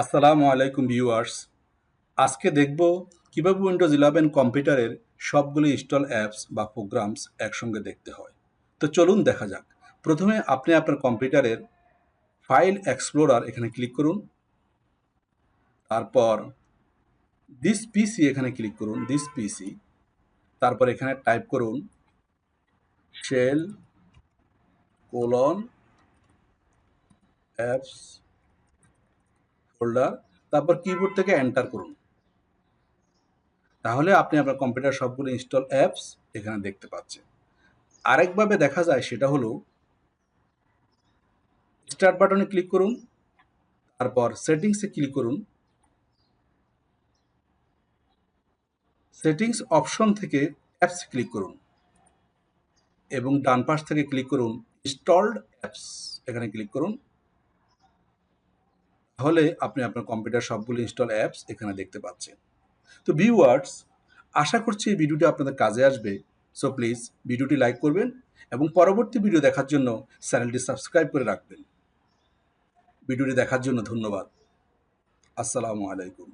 আসসালামু আলাইকুম ভিউয়ার্স। আজকে দেখব কিভাবে উইন্ডোজ 11 কম্পিউটারের সবগুলো ইনস্টল অ্যাপস বা প্রোগ্রামস একসঙ্গে দেখতে হয়। তো চলুন দেখা যাক। প্রথমে আপনি আপনার কম্পিউটারের ফাইল এক্সপ্লোরার এখানে ক্লিক করুন। তারপর দিস পিসি এখানে ক্লিক করুন, দিস পিসি। তারপর এখানে টাইপ করুন শেল কোলন অ্যাপস ফোল্ডার। তারপর কিবোর্ড থেকে এন্টার করুন। তাহলে আপনি আপনার কম্পিউটার সবগুলো ইনস্টল অ্যাপস এখানে দেখতে পাচ্ছেন। আরেকভাবে দেখা যায় সেটা হলো স্টার্ট বাটনে ক্লিক করুন, তারপর সেটিংসে ক্লিক করুন। সেটিংস অপশন থেকে অ্যাপস ক্লিক করুন এবং ডান পাশ থেকে ক্লিক করুন ইনস্টলড অ্যাপস, এখানে ক্লিক করুন। তাহলে আপনি আপনার কম্পিউটার সবগুলো ইনস্টল অ্যাপস এখানে দেখতে পাচ্ছেন। তো ভিউয়ার্স, আশা করছি এই ভিডিওটি আপনাদের কাজে আসবে। সো প্লিজ ভিডিওটি লাইক করবেন এবং পরবর্তী ভিডিও দেখার জন্য চ্যানেলটি সাবস্ক্রাইব করে রাখবেন। ভিডিওটি দেখার জন্য ধন্যবাদ। আসসালামু আলাইকুম।